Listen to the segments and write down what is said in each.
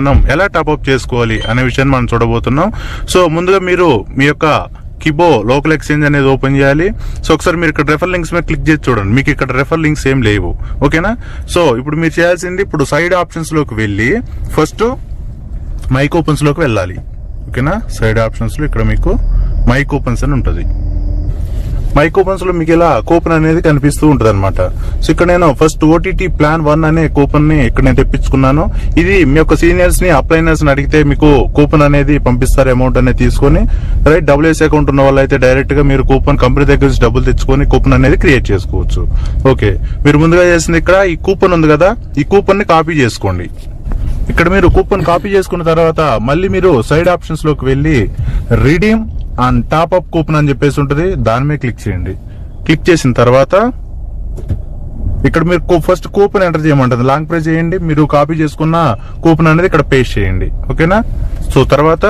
మనం ఎలా టాప్అప్ చేసుకోవాలి అనే విషయాన్ని మనం చూడబోతున్నాం. సో ముందుగా మీరు మీ యొక్క కిబో లోకల్ ఎక్స్చేంజ్ అనేది ఓపెన్ చేయాలి. సో ఒకసారి మీరు ఇక్కడ రెఫర్ లింక్స్ మీద క్లిక్ చేసి చూడండి, మీకు ఇక్కడ రెఫర్ లింక్స్ ఏం లేవు. ఓకేనా. సో ఇప్పుడు మీరు చేయాల్సింది ఇప్పుడు సైడ్ ఆప్షన్స్ లోకి వెళ్ళి ఫస్ట్ మై కూపన్స్ లోకి వెళ్ళాలి. ఓకేనా. సైడ్ ఆప్షన్స్ లో ఇక్కడ మీకు మై కూపన్స్ అని ఉంటుంది. మై కూపన్స్ లో మీకు ఇలా కూపన్ అనేది కనిపిస్తూ ఉంటది అనమాట. సో ఇక్కడ నేను ఫస్ట్ ఓటీటీ ప్లాన్ 1 అనే కూపన్ ని ఇక్కడ నేను తెప్పించుకున్నాను. ఇది మీ యొక్క సీనియర్స్ ని అప్లైనర్స్ ని అడిగితే మీకు కూపన్ అనేది పంపిస్తారు, అమౌంట్ అనేది తీసుకొని. రైట్. డబ్ల్యూఎస్ అకౌంట్ ఉన్న వాళ్ళు అయితే డైరెక్ట్ గా మీరు కూపన్ కంపెనీ దగ్గర నుంచి డబ్బులు తెచ్చుకొని కూపన్ అనేది క్రియేట్ చేసుకోవచ్చు. ఓకే. మీరు ముందుగా చేసింది ఇక్కడ ఈ కూపన్ ఉంది కదా, ఈ కూపన్ ని కాపీ చేసుకోండి. ఇక్కడ మీరు కూపన్ కాపీ చేసుకున్న తర్వాత మళ్ళీ మీరు సైడ్ ఆప్షన్స్ లోకి వెళ్ళి redeem and top up coupon అని చెప్పేసి ఉంటుంది, దాని మీద క్లిక్ చేయండి. క్లిక్ చేసిన తర్వాత ఇక్కడ మీరు ఫస్ట్ కూపన్ ఎంటర్ చేయమంటుంది, లాంగ్ ప్రెస్ చేయండి. మీరు కాపీ చేసుకున్న కూపన్ అనేది ఇక్కడ పేస్ట్ చేయండి. ఓకేనా. సో తర్వాత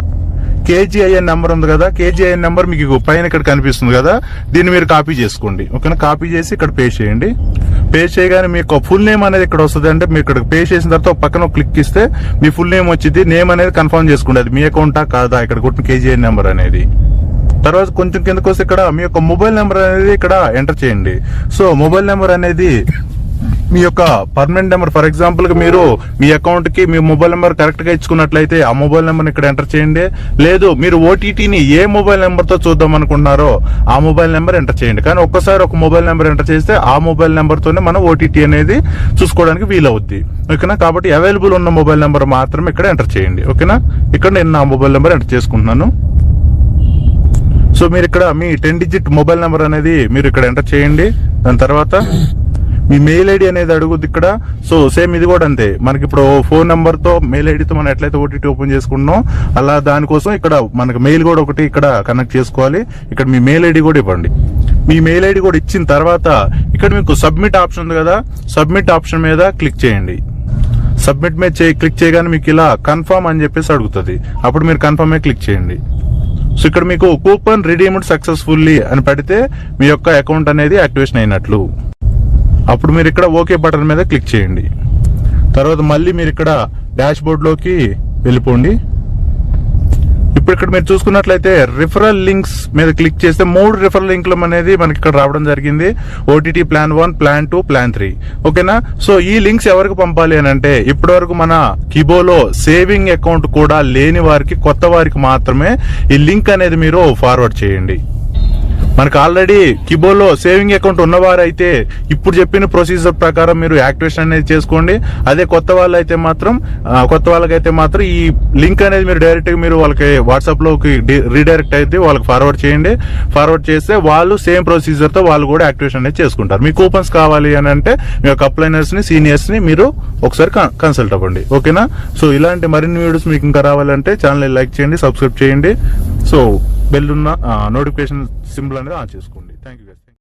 కేజీఐఎన్ నెంబర్ ఉంది కదా, కేజీఐఎన్ నెంబర్ మీకు పైన ఇక్కడ కనిపిస్తుంది కదా, దీన్ని మీరు కాపీ చేసుకోండి. ఓకేనా. కాపీ చేసి ఇక్కడ పేస్ట్ చేయండి. పేస్ట్ చేయగానే మీకు ఫుల్ నేమ్ అనేది ఇక్కడ వస్తుంది. అంటే మీరు ఇక్కడ పేస్ట్ చేసిన తర్వాత పక్కన క్లిక్ ఇస్తే మీ ఫుల్ నేమ్ వచ్చింది. నేమ్ అనేది కన్ఫర్మ్ చేసుకోండి, అది మీ అకౌంటా కాదా ఇక్కడ కొట్టిన కేజీఐఎన్ నెంబర్ అనేది. తర్వాత కొంచెం కిందకు వస్తే ఇక్కడ మీ యొక్క మొబైల్ నెంబర్ అనేది ఇక్కడ ఎంటర్ చేయండి. సో మొబైల్ నెంబర్ అనేది మీ యొక్క పర్మనెంట్ నెంబర్. ఫర్ ఎగ్జాంపుల్ గా మీరు మీ అకౌంట్ కి మీ మొబైల్ నెంబర్ కరెక్ట్ గా ఇచ్చుకున్నట్లయితే ఆ మొబైల్ నెంబర్ ఇక్కడ ఎంటర్ చేయండి. లేదు మీరు ఓటీటీని ఏ మొబైల్ నెంబర్ తో చూద్దాం అనుకుంటున్నారో ఆ మొబైల్ నెంబర్ ఎంటర్ చేయండి. కానీ ఒక్కసారి ఒక మొబైల్ నెంబర్ ఎంటర్ చేస్తే ఆ మొబైల్ నెంబర్ తోనే మనం ఓటీటీ అనేది చూసుకోవడానికి వీలవుద్ది. ఓకేనా. కాబట్టి అవైలబుల్ ఉన్న మొబైల్ నెంబర్ మాత్రమే ఇక్కడ ఎంటర్ చేయండి. ఓకేనా. ఇక్కడ నేను నా మొబైల్ నెంబర్ ఎంటర్ చేసుకుంటున్నాను. సో మీరు ఇక్కడ మీ 10 డిజిట్ మొబైల్ నెంబర్ అనేది మీరు ఇక్కడ ఎంటర్ చేయండి. దాని తర్వాత మీ మెయిల్ ఐడి అనేది అడుగుద్ది ఇక్కడ. సో సేమ్ ఇది కూడా అంతే, మనకి ఇప్పుడు ఫోన్ నెంబర్ తో మెయిల్ ఐడితో మనం ఎట్లయితే ఓటీటీ ఓపెన్ చేసుకుంటున్నాం అలా దానికోసం ఇక్కడ మనకి మెయిల్ కూడా ఒకటి ఇక్కడ కనెక్ట్ చేసుకోవాలి. ఇక్కడ మీ మెయిల్ ఐడి కూడా ఇవ్వండి. మీ మెయిల్ ఐడి కూడా ఇచ్చిన తర్వాత ఇక్కడ మీకు సబ్మిట్ ఆప్షన్ ఉంది కదా, సబ్మిట్ ఆప్షన్ మీద క్లిక్ చేయండి. సబ్మిట్ మీద క్లిక్ చేయగానే మీకు ఇలా కన్ఫర్మ్ అని చెప్పేసి అడుగుతుంది. అప్పుడు మీరు కన్ఫర్మ్ మీద క్లిక్ చేయండి. సో ఇక్కడ మీకు కూపన్ రిడీమ్డ్ సక్సెస్ఫుల్లీ అని పెడితే మీ యొక్క అకౌంట్ అనేది యాక్టివేషన్ అయినట్లు. అప్పుడు మీరు ఇక్కడ ఓకే బటన్ మీద క్లిక్ చేయండి. తర్వాత మళ్ళీ మీరు ఇక్కడ డాష్ బోర్డ్ లోకి వెళ్ళిపోండి. ఇప్పుడు ఇక్కడ మీరు చూసుకున్నట్లయితే రిఫరల్ లింక్స్ మీద క్లిక్ చేస్తే 3 రిఫరల్ లింక్లు అనేది మనకి ఇక్కడ రావడం జరిగింది. OTT plan 1, plan 2, plan 3. ఓకేనా. సో ఈ లింక్స్ ఎవరికి పంపాలి అని అంటే ఇప్పటి వరకు మన కిబోలో సేవింగ్ అకౌంట్ కూడా లేని వారికి, కొత్త వారికి మాత్రమే ఈ లింక్ అనేది మీరు ఫార్వర్డ్ చేయండి. మనకు ఆల్రెడీ కిబోలో సేవింగ్ అకౌంట్ ఉన్నవారైతే ఇప్పుడు చెప్పిన ప్రొసీజర్ ప్రకారం మీరు యాక్టివేషన్ అనేది చేసుకోండి. అదే కొత్త వాళ్ళకైతే మాత్రం ఈ లింక్ అనేది మీరు డైరెక్ట్ గా మీరు వాళ్ళకి వాట్సాప్ లోకి రీడైరెక్ట్ అయితే వాళ్ళకి ఫార్వర్డ్ చేయండి. ఫార్వర్డ్ చేస్తే వాళ్ళు సేమ్ ప్రొసీజర్ తో వాళ్ళు కూడా యాక్టివేషన్ అనేది చేసుకుంటారు. మీ కూపన్స్ కావాలి అని అంటే మీ యొక్క అప్లైనర్స్ ని, సీనియర్స్ ని మీరు ఒకసారి కన్సల్ట్ అవ్వండి. ఓకేనా. సో ఇలాంటి మరిన్ని వీడియోస్ మీకు ఇంకా రావాలంటే ఛానల్ లైక్ చేయండి, సబ్స్క్రైబ్ చేయండి. సో బెల్ ఉన్న నోటిఫికేషన్ సింబల్ అనేది ఆన్ చేసుకోండి.